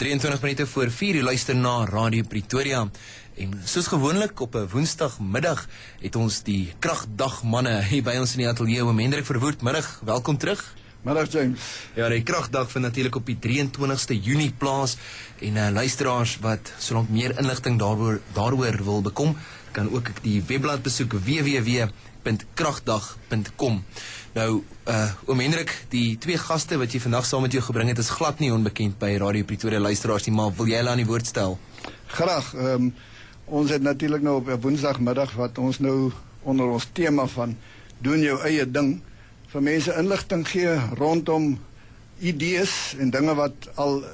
23 minute voor 4 uur luister na Radio Pretoria. En soos gewoonlik op 'n woensdagmiddag het ons die kragdagmanne hier by ons in die ateljee. Oom Hendrik Verwoerd, middag, welkom terug. Middag James. Ja, die kragdag vind natuurlik op die 23ste Junie plaas en luisteraars wat solank meer inligting daaroor wil bekom, kan ook die webblad besoek www.kragdag.com. Nou, oom Hendrik, die twee gaste wat jy vandag saam met jou gebring het, is glad nie onbekend by Radio Pretoria luisteraars nie, maar wil jy hulle aan die woord stel? Graag. Ons het natuurlik nou op 'n woensdagmiddag wat ons nou onder ons tema van doen jou eie ding vir mense inligting gee rondom idees en dinge wat al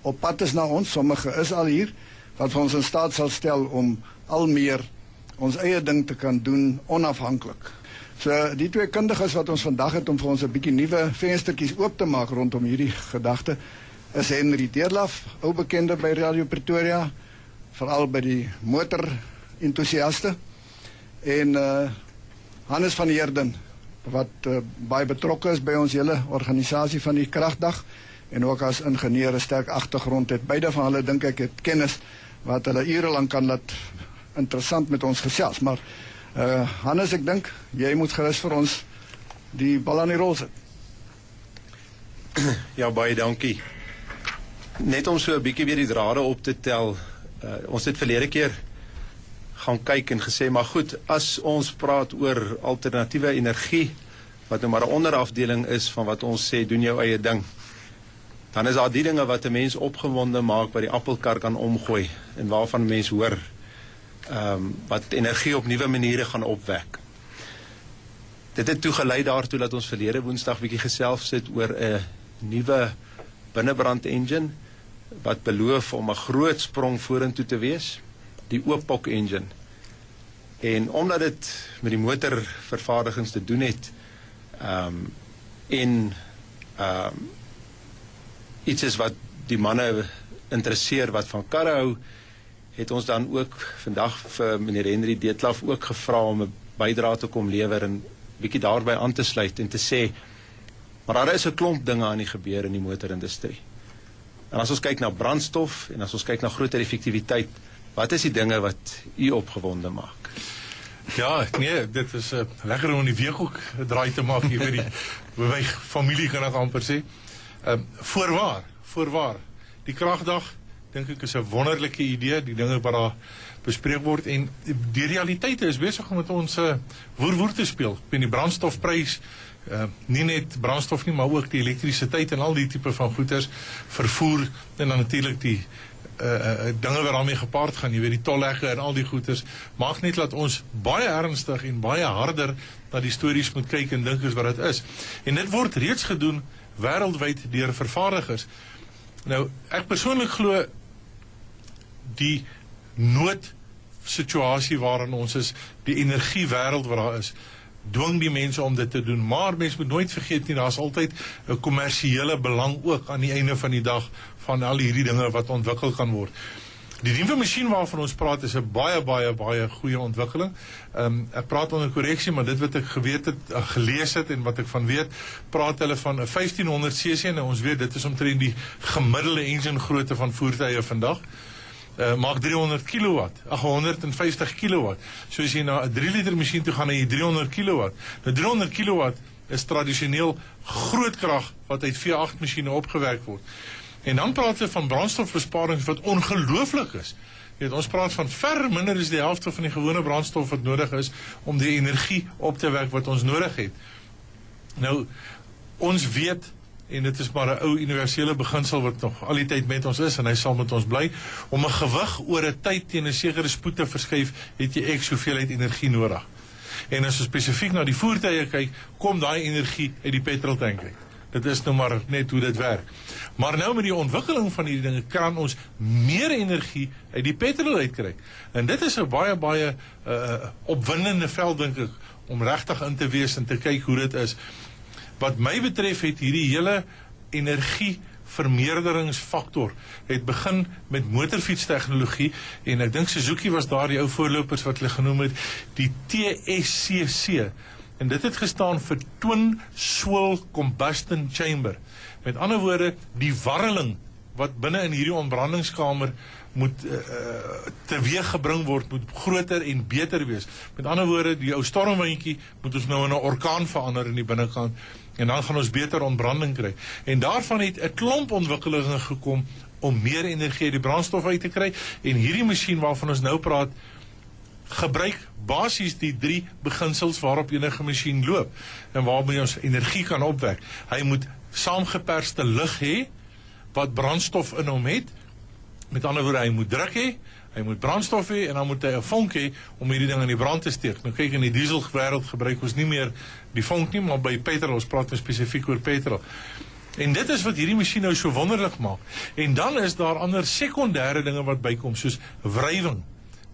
op pad is na ons. Sommige is al hier, wat vir ons in staat sal stel om al meer ons eie ding te kan doen onafhanklik. So die twee kundiges wat ons vandag het om vir ons 'n bietjie nuwe venstertjies oop te maak rondom hierdie gedagte is Henry Deurlaf, ou bekende by Radio Pretoria, veral by die motorentoesiaste, en Hannes van Heerden wat baie betrokke is by ons hele organisasie van die kragdag en ook as ingenieur 'n sterk agtergrond het. Beide van hulle dink ek het kennis wat hulle ure lank kan laat interessant met ons gesels. Maar Hannes, ek dink jy moet gerus vir ons die bal aan die rol sit. Ja, baie dankie. Net om so 'n bietjie weer die drade op te tel. Ons het verlede keer gaan kyk en gesê, maar goed, as ons praat oor alternatiewe energie, wat nou maar 'n onderafdeling is van wat ons sê, doen jou eie ding, dan is daar die dinge wat 'n mens opgewonde maak, wat die appelkar kan omgooi, en waarvan mens hoor, wat energie op nuwe maniere gaan opwek. Dit het toegelei daartoe dat ons verlede woensdag bietjie gesels het oor 'n nuwe binnebrand engine, wat beloof om 'n groot sprong vorentoe te wees, die Oopok engine. En omdat dit met die motorvervaardigings te doen het, iets is wat die manne interesseer wat van karre hou, het ons dan ook vandag vir meneer Henry Deurlaf ook gevra om 'n bydrae te kom lewer en bietjie daarby aan te sluit en te sê, maar daar is 'n klomp dinge aan die gebeur in die motorindustrie. En as ons kyk na brandstof en as ons kyk na groter effektiwiteit, wat is die dinge wat u opgewonde maak? Ja, nee, dit is lekker om in die weekhoek draai te maak hier by my familie, kan ek amper sê. Voorwaar, die kragdag, dink ek is 'n wonderlike idee, die dinge wat daar bespreek word, en die realiteite is besig om met ons woer te speel. Met die brandstofprys, nie net brandstof nie, maar ook die elektrisiteit en al die tipe van goeders, vervoer, en dan natuurlik die dinge wat daarmee gepaard gaan, jy weet, die tolhegge en al die goeders, maak net dat ons baie ernstig en baie harder na die stories moet kyk en dink as wat dit is. En dit word reeds gedoen wêreldwyd deur vervaardigers. Nou, ek persoonlik glo die noodsituasie waarin ons is, die energiewêreld wat daar is, dwing die mense om dit te doen, maar mens moet nooit vergeet nie, daar is altyd 'n kommersiële belang ook aan die einde van die dag van al hierdie dinge wat ontwikkel kan word. Die nuwe masjien waarvan ons praat is 'n baie goeie ontwikkeling. Ek praat onder korreksie, maar dit wat ek gelees het en wat ek van weet, praat hulle van 'n 1500cc, en ons weet dit is omtrent die gemiddelde engine grootte van voertuie vandag. Maak 300 kilowatt, 150 kilowatt. So as jy na 'n 3 liter masjien toe gaan, en jy 300 kilowatt. Nou 300 kilowatt is tradisioneel groot krag wat uit V8 masjiene opgewerk word. En dan praat hulle van brandstofbesparings wat ongelooflik is. Jy weet, ons praat van ver minder as die helfte van die gewone brandstof wat nodig is om die energie op te wek wat ons nodig het. Nou, ons weet, en dit is maar 'n ou universele beginsel wat nog al die tyd met ons is, en hy sal met ons bly, om 'n gewig oor 'n tyd teen 'n sekere spoed te verskuif, het jy X hoeveelheid energie nodig. En as ons spesifiek na die voertuie kyk, kom daai energie uit die petroltank uit. Dit is nou maar net hoe dit werk. Maar nou met die ontwikkeling van die dinge, kan ons meer energie uit die petrol uitkry. En dit is 'n baie opwindende veld, dink ek, om regtig in te wees en te kyk hoe dit is. Wat my betref het hierdie hele energievermeerderingsfaktor het begin met motorfietstegnologie, en ek dink Suzuki was daar die ou voorlopers wat hulle genoem het, die TSCC. En dit het gestaan vir Twin Swirl Combustion Chamber. Met ander woorde, die warreling wat binne in hierdie ontbrandingskamer moet teweeggebring word, moet groter en beter wees. Met ander woorde, die ou stormwindjie moet ons nou in 'n orkaan verander in die binnekant, en dan gaan ons beter ontbranding kry. En daarvan het 'n klomp ontwikkelinge gekom om meer energie uit die brandstof uit te kry, en hierdie masjien waarvan ons nou praat, gebruik basies die 3 beginsels waarop enige masjien loop, en waarmee ons energie kan opwek. Hy moet saamgeperste lug hê, wat brandstof in hom het. Met ander woorde, hy moet druk hê, hy moet brandstof hê, en dan moet hy 'n vonk hê om hierdie ding in die brand te steek. Nou kyk, in die dieselwêreld gebruik ons nie meer die vonk nie, maar by petrol, ons praat nou spesifiek oor petrol. En dit is wat hierdie masjien nou so wonderlik maak. En dan is daar ander sekondêre dinge wat bykom, soos wrywing.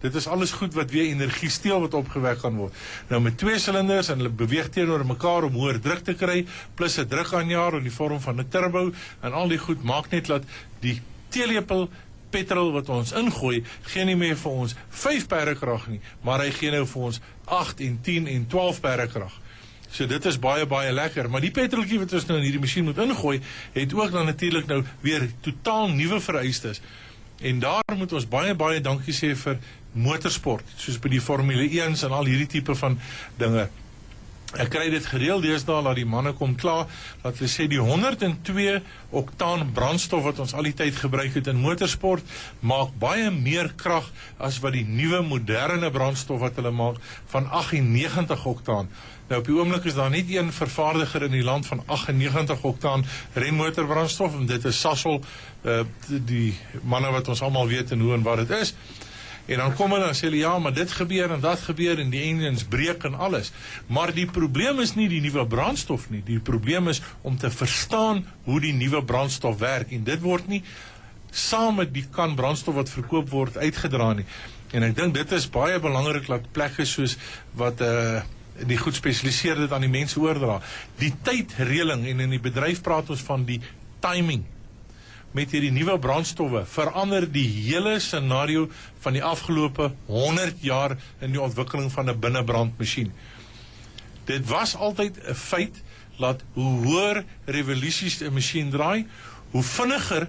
Dit is alles goed wat weer energie steel wat opgewek kan word. Nou met 2 silinders, en hulle beweeg teenoor mekaar om hoër druk te kry, plus 'n drukaanjaer in die vorm van 'n turbo, en al die goed maak net dat die teelepel petrol wat ons ingooi, gee nie meer vir ons 5 perdekrag nie, maar hy gee nou vir ons 8 en 10 en 12 perdekrag. So dit is baie, baie lekker. Maar die petroltjie wat ons nou in hierdie masjien moet ingooi, het ook dan natuurlik nou weer totaal nuwe vereistes. En daar moet ons baie, baie dankie sê vir motorsport, soos by die Formule 1's en al hierdie tipe van dinge. Ek kry dit gereeld deesdae dat die manne kom klaar, dat hulle sê die 102 oktaan brandstof wat ons al die tyd gebruik het in motorsport, maak baie meer krag as wat die nuwe moderne brandstof wat hulle maak van 98 oktaan. Nou op die oomblik is daar net een vervaardiger in die land van 98 oktaan renmotorbrandstof, en dit is Sasol, die manne wat ons almal weet en hoe en wat dit is. En dan kom hulle en sê hulle, ja, maar dit gebeur en dat gebeur en die engines breek en alles. Maar die probleem is nie die nuwe brandstof nie. Die probleem is om te verstaan hoe die nuwe brandstof werk. En dit word nie saam met die kan brandstof wat verkoop word uitgedra nie. En ek dink dit is baie belangrik dat plekke soos wat die goed spesialiseer dit aan die mense oordra. Die tydreëling, en in die bedryf praat ons van die timing. Met hierdie nuwe brandstowwe verander die hele scenario van die afgelope 100 jaar in die ontwikkeling van 'n binnebrandmasjien. Dit was altyd 'n feit dat hoe hoër revolusies 'n masjien draai, hoe vinniger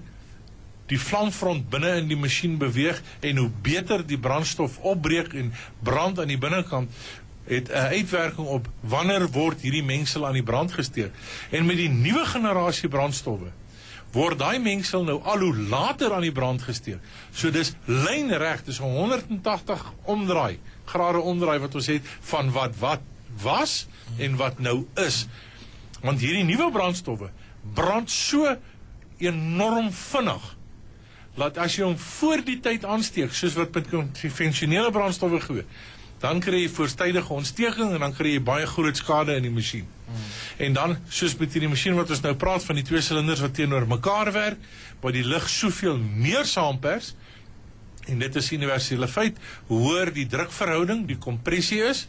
die vlamfront binne in die masjien beweeg en hoe beter die brandstof opbreek en brand aan die binnekant, het 'n uitwerking op wanneer word hierdie mengsel aan die brand gesteek. En met die nuwe generasie brandstowwe word daai mengsel nou al hoe later aan die brand gesteek. So dis lynreg, dis 180 grade omdraai wat ons het van wat was en wat nou is. Want hierdie nuwe brandstowwe brand so enorm vinnig, dat as jy hom voor die tyd aansteek, soos wat met konvensionele brandstowwe gebeur, dan kry jy voortydige ontsteking en dan kry jy baie groot skade in die masjien. En dan, soos met die masjien wat ons nou praat van die 2 silinders wat teenoor mekaar werk, waar die lug soveel meer saampers, en dit is universele feit, hoe hoër die drukverhouding, die kompressie is,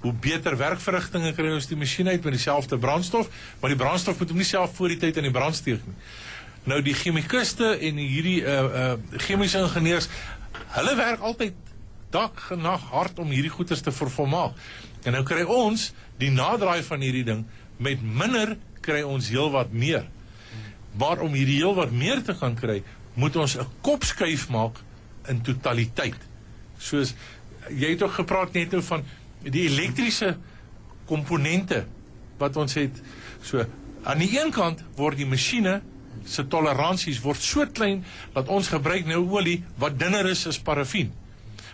hoe beter werkverrigtinge kry ons die masjien uit met dieselfde brandstof, maar die brandstof moet hom nie self voor die tyd in die brand steek nie. Nou die chemikuste en hierdie chemiese ingenieurs, hulle werk altyd dag en nag hard om hierdie goeders te vervolmaak. En nou kry ons die nadraai van hierdie ding, met minder kry ons heel wat meer. Maar om hierdie heel wat meer te kan kry, moet ons 'n kopskuif maak in totaliteit. Soos, jy het ook gepraat net nou van die elektriese komponente wat ons het. So, aan die een kant word die masjiene se toleransies word so klein, dat ons gebruik nou olie wat dunner is as parafin.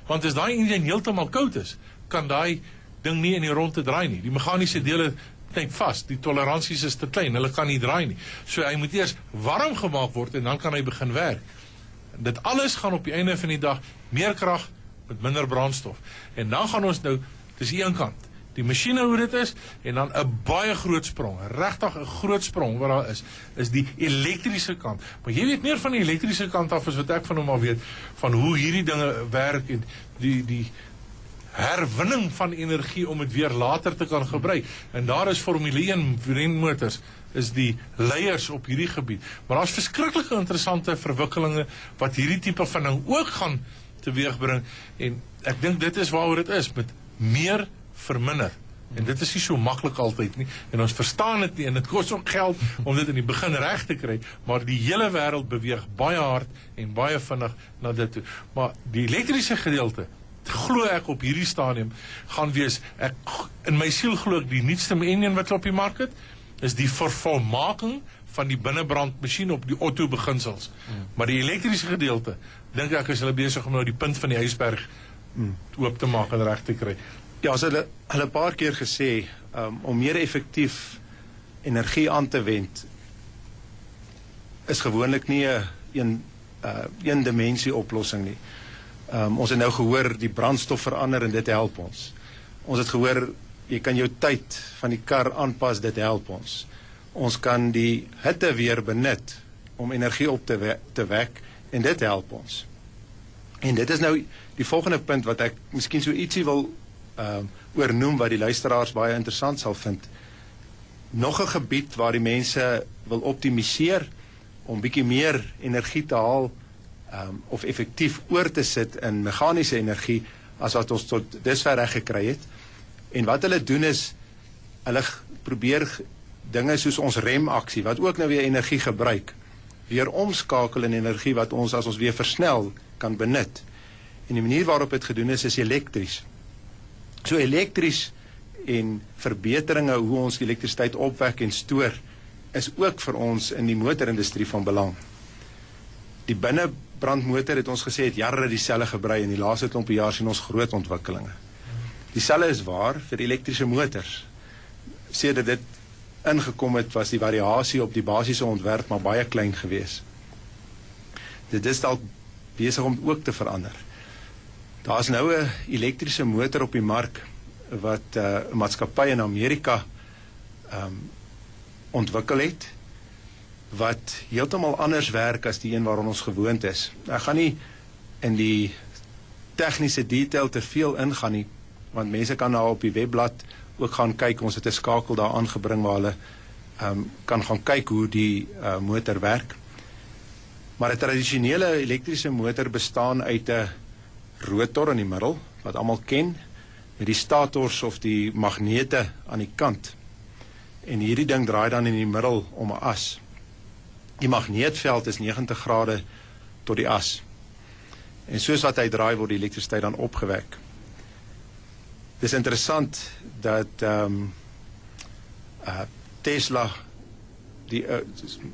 Want as daai engine heeltemal koud is, kan daai ding nie in die rondte draai nie. Die meganiese dele knyp vas, die toleransies is te klein, hulle kan nie draai nie. So hy moet eers warm gemaak word en dan kan hy begin werk. Dit alles gaan op die einde van die dag meer krag met minder brandstof. En dan gaan ons nou, dis die een kant, die masjiene hoe dit is, en dan 'n baie groot sprong, regtig 'n groot sprong wat daar is die elektriese kant. Maar jy weet meer van die elektriese kant af as wat ek van hom al weet, van hoe hierdie dinge werk en die herwinning van energie om dit weer later te kan gebruik. En daar is Formule 1 renmotors, is die leiers op hierdie gebied. Maar daar's verskriklike interessante verwikkelinge wat hierdie tipe van ding ook gaan teweegbring, en ek dink dit is waaroor dit is, met meer verminder. En dit is nie so maklik altyd nie. En ons verstaan dit nie en dit kos ook geld om dit in die begin reg te kry, maar die hele wêreld beweeg baie hard en baie vinnig na dit toe. Maar die elektriese gedeelte, glo ek op hierdie stadium gaan wees, in my siel glo ek die nuutste enjin wat op die mark het, is die vervolmaking van die binnebrandmasjien op die Otto beginsels. Maar die elektriese gedeelte, dink ek is hulle besig om nou die punt van die ysberg oop te maak en reg te kry. Ja, as hulle 'n paar keer gesê, om meer effektief energie aan te wend, is gewoonlik nie 'n een dimensie oplossing nie. Ons het nou gehoor, die brandstof verander en dit help ons. Ons het gehoor, jy kan jou tyd van die kar aanpas, dit help ons. Ons kan die hitte weer benut om energie op te wek en dit help ons. En dit is nou die volgende punt wat ek miskien so ietsie wil oornoem wat die luisteraars baie interessant sal vind. Nog 'n gebied waar die mense wil optimiseer om bietjie meer energie te haal of effektief oor te sit in meganiese energie as wat ons tot dusver reg gekry het. En wat hulle doen is, hulle probeer dinge soos ons remaksie, wat ook nou weer energie gebruik, weer omskakel in energie wat ons, as ons weer versnel, kan benut. En die manier waarop dit gedoen is elektries. So elektries en verbeteringe hoe ons die elektrisiteit opwek en stoor, is ook vir ons in die motorindustrie van belang. Die binnebrandmotor het ons gesê het jare dieselfde gebrei en die laaste klompie jaar sien ons groot ontwikkelinge. Dieselfde is waar vir elektriese motors. Sedert dit ingekom het, was die variasie op die basiese ontwerp maar baie klein gewees. Dit is dalk besig om ook te verander. Daar is nou 'n elektriese motor op die mark wat 'n maatskappy in Amerika ontwikkel het, wat heeltemal anders werk as die een waaraan ons gewoond is. Ek gaan nie in die tegniese detail te veel ingaan nie, want mense kan nou op die webblad ook gaan kyk. Ons het 'n skakel daar aangebring waar hulle kan gaan kyk hoe die motor werk. Maar 'n tradisionele elektriese motor bestaan uit 'n rotor in die middel, wat almal ken, met die stators of die magnete aan die kant. En hierdie ding draai dan in die middel om 'n as. Die magneetveld is 90 grade tot die as. En soos wat hy draai, word die elektrisiteit dan opgewek. Dis interessant dat Tesla,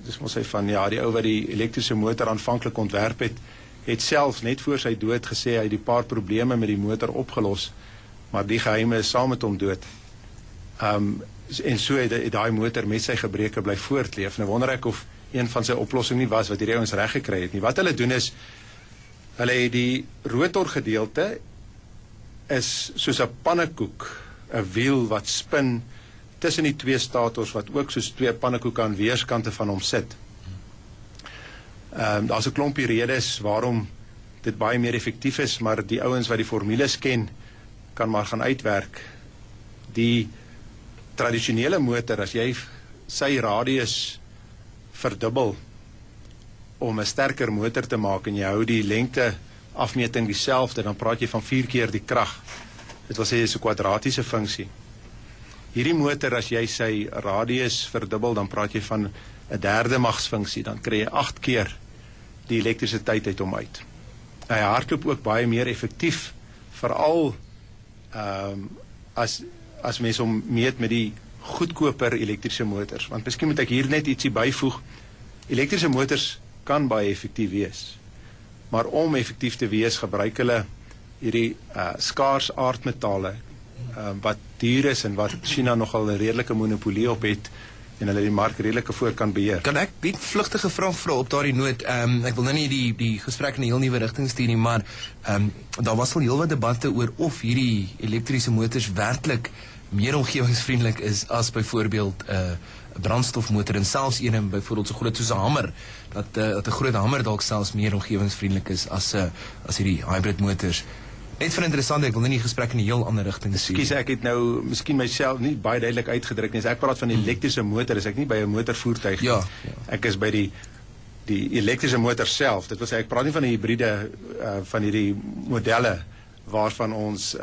dis mos hy van, ja, die ou wat die elektriese motor aanvanklik ontwerp het self net voor sy dood gesê hy het die paar probleme met die motor opgelos, maar die geheime is saam met hom dood. En so het daai motor met sy gebreke bly voortleef. Nou wonder ek of een van sy oplossing nie was wat hierdie ouens reg gekry het nie. Wat hulle doen is, hulle het die rotorgedeelte is soos 'n pannekoek, 'n wiel wat spin tussen die twee stators wat ook soos twee pannekoeke aan weerskante van hom sit. Daar's 'n klompie redes waarom dit baie meer effektief is, maar die ouens wat die formules ken, kan maar gaan uitwerk. Die tradisionele motor, as jy sy radius verdubbel om 'n sterker motor te maak en jy hou die lengte afmeting dieselfde, dan praat jy van 4 keer die krag. Dit wil sê, is 'n kwadratiese funksie. Hierdie motor, as jy sy radius verdubbel, dan praat jy van 'n derde magsfunksie, dan kry jy 8 keer die elektrisiteit uit hom uit. Hy hardloop ook baie meer effektief, veral as mens hom meet met die goedkoper elektriese motors. Want miskien moet ek hier net ietsie byvoeg. Elektriese motors kan baie effektief wees, maar om effektief te wees, gebruik hulle hierdie skaars aardmetale, wat duur is en wat China nogal 'n redelike monopolie op het en hulle die mark redelike voor kan beheer. Kan ek die vlugtige vraag vra op daardie noot? Ek wil nou nie die gesprek in 'n heel nuwe rigting stuur nie, maar daar was al heelwat debatte oor of hierdie elektriese motors werklik meer omgewingsvriendelik is as byvoorbeeld 'n brandstofmotor, en selfs een byvoorbeeld so groot soos 'n hamer, dat 'n groot hamer dalk selfs meer omgewingsvriendelik is as hierdie hybrid motors. Net vir interessant, ek wil nie die gesprek in 'n heel ander rigting stuur. Ekskuus, ek het nou miskien myself nie baie duidelik uitgedruk nie. As ek praat van die elektriese motor, is ek nie by 'n motorvoertuig nie. Ja. Ek is by die elektriese motor self. Dit wil sê, ek praat nie van 'n hibriede van hierdie modelle waarvan ons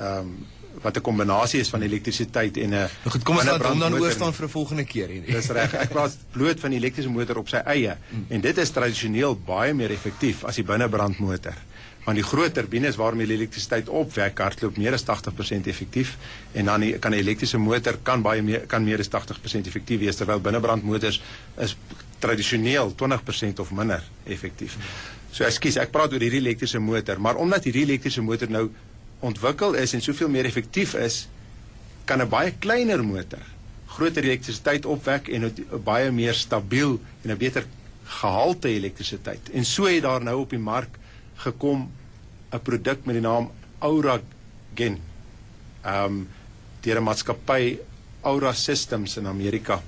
wat 'n kombinasie is van elektrisiteit en 'n Nou goed, kom ons laat hom dan binnebrandmotor oorstaan vir 'n volgende keer hier. Dis reg. Ek praat bloot van die elektriese motor op sy eie en dit is tradisioneel baie meer effektief as die binnebrandmotor. Want die groot turbines waarmee die elektrisiteit opwek hardloop meer as 80% effektief en dan kan 'n elektriese motor kan meer as 80% effektief wees terwyl binnebrandmotors is tradisioneel 20% of minder effektief. So ekskuus, ek praat oor hierdie elektriese motor, maar omdat hierdie elektriese motor nou ontwikkel is en soveel meer effektief is, kan 'n baie kleiner motor groter elektrisiteit opwek en 'n baie meer stabiel en 'n beter gehalte elektrisiteit. En so het daar nou op die mark gekom 'n produk met die naam Auragen. Deur 'n maatskappy Aura Systems in Amerika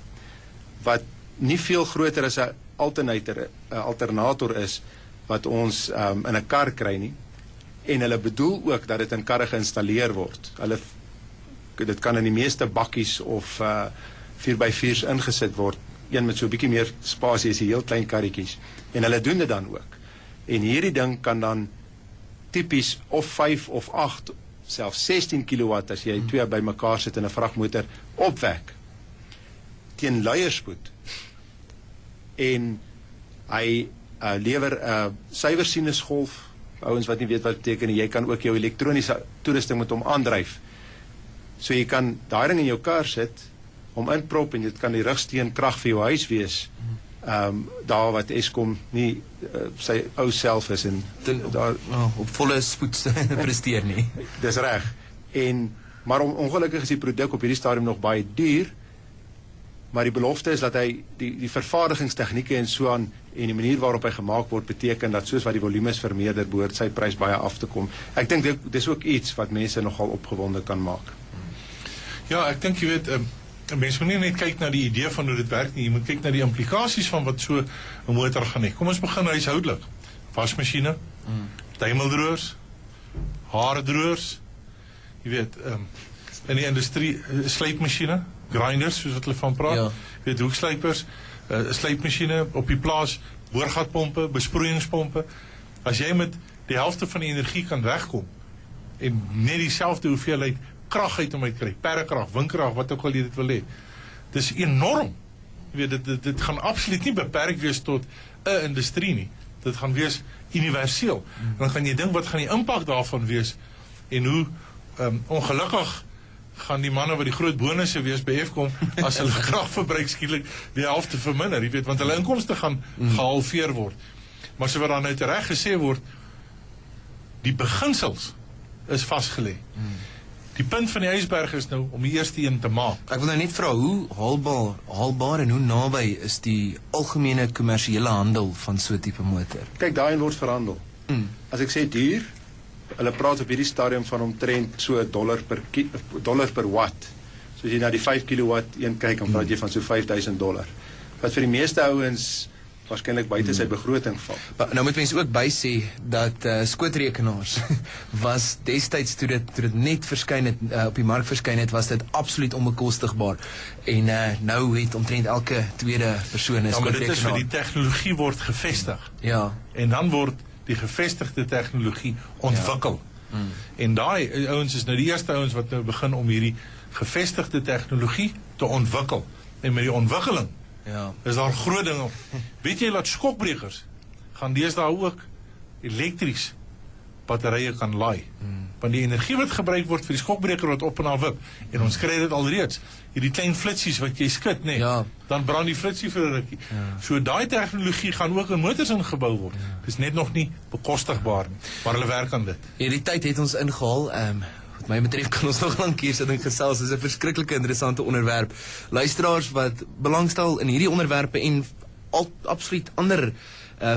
wat nie veel groter as 'n alternator is wat ons in 'n kar kry nie. En hulle bedoel ook dat dit in karre geïnstalleer word. Dit kan in die meeste bakkies of 4x4's ingesit word. Een met so 'n bietjie meer spasie is die heel klein karretjies. En hulle doen dit dan ook. En hierdie ding kan dan tipies of 5 of 8, selfs 16 kW as jy twee bymekaar sit in 'n vragmotor opwek teen luierspoed. En hy lewer 'n suiwer sinusgolf. Ouens wat nie weet wat beteken, jy kan ook jou elektroniese toerusting met hom aandryf. So jy kan daai ding in jou kar sit, hom inprop en dit kan die rugsteen krag vir jou huis wees. Daar wat Eskom nie sy ou self is en daar op volle spoed presteer nie. Dis reg. Maar ongelukkig is die produk op hierdie stadium nog baie duur. Maar die belofte is dat hy die vervaardigingstegnieke en so aan en die manier waarop hy gemaak word beteken dat soos wat die volumes vermeerder behoort sy prys baie af te kom. Ek dink dit is ook iets wat mense nogal opgewonde kan maak. Ja, ek dink jy weet, mense moet nie net kyk na die idee van hoe dit werk nie, jy moet kyk na die implikasies van wat so 'n motor gaan hê. Kom ons begin huishoudelik. Wasmasjiene, tuimeldroërs, haardroërs, jy weet, in die industrie slypmasjiene, grinders soos wat hulle van praat, ja. Jy weet, hoekslypers, slypmasjiene op die plaas, boorgatpompe, besproeiingspompe. As jy met die helfte van die energie kan wegkom en net dieselfde hoeveelheid krag uit om uit kry, perrekrag, windkrag, wat ook al jy dit wil hê. Dis enorm. Jy weet, dit gaan absoluut nie beperk wees tot 'n industrie nie. Dit gaan wees universeel. En dan gaan jy dink wat gaan die impak daarvan wees en hoe ongelukkig gaan die manne wat die groot bonusse wees by Eskom as hulle kragverbruik skielik die helfte verminder, jy weet, want hulle inkomste gaan gehalveer word. Maar so wat dan nou tereg gesê word, die beginsels is vasgelê. Die punt van die ysberg is nou om die eerste een te maak. Ek wil nou net vra, hoe haalbaar en hoe naby is die algemene kommersiële handel van so 'n tipe motor? Kyk, daarin word verhandel. As ek sê duur, hulle praat op hierdie stadium van omtrent so $1 per watt. So as jy na die 5 kW een kyk, dan praat jy van so $5,000. Wat vir die meeste ouens waarskynlik buite sy begroting val. Nou moet mense ook bysê dat skootrekenaars was destyds toe dit net verskyn het op die mark verskyn het, was dit absoluut onbekostigbaar. En nou het omtrent elke tweede persoon 'n maar dit is skootrekenaar. vir die tegnologie word gevestig. Ja. En dan word die gevestigde tegnologie ontwikkel. En daai ouens is nou die eerste ouens wat nou begin om hierdie gevestigde tegnologie te ontwikkel. En met die ontwikkeling is daar groot ding op. Weet jy dat skokbrekers gaan deesdae ook elektries batterye kan laai? Want die energie wat gebruik word vir die skokbreker wat op en af wip, en ons kry dit alreeds, hierdie klein flitsies wat jy skud, nee, dan brand die flitsie vir 'n rukkie. So daai tegnologie gaan ook in motors ingebou word. Dis net nog nie bekostigbaar nie, maar hulle werk aan dit. Hierdie tyd het ons ingehaal. Wat my betref kan ons nog lank hier sit en gesels. Dis 'n verskriklike interessante onderwerp. Luisteraars wat belangstel in hierdie onderwerpe en absoluut ander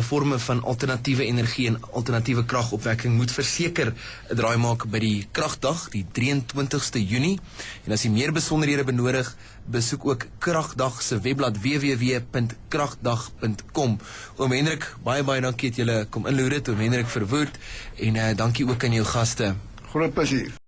vorme van alternatiewe energie en alternatiewe kragopwekking moet verseker 'n draai maak by die kragdag, die 23ste Junie. En as jy meer besonderhede benodig, besoek ook Kragdag se webblad www.kragdag.com. Oom Hendrik, baie dankie dat julle kom inloer het, Oom Hendrik Verwoerd, en dankie ook aan jou gaste. Groot plesier.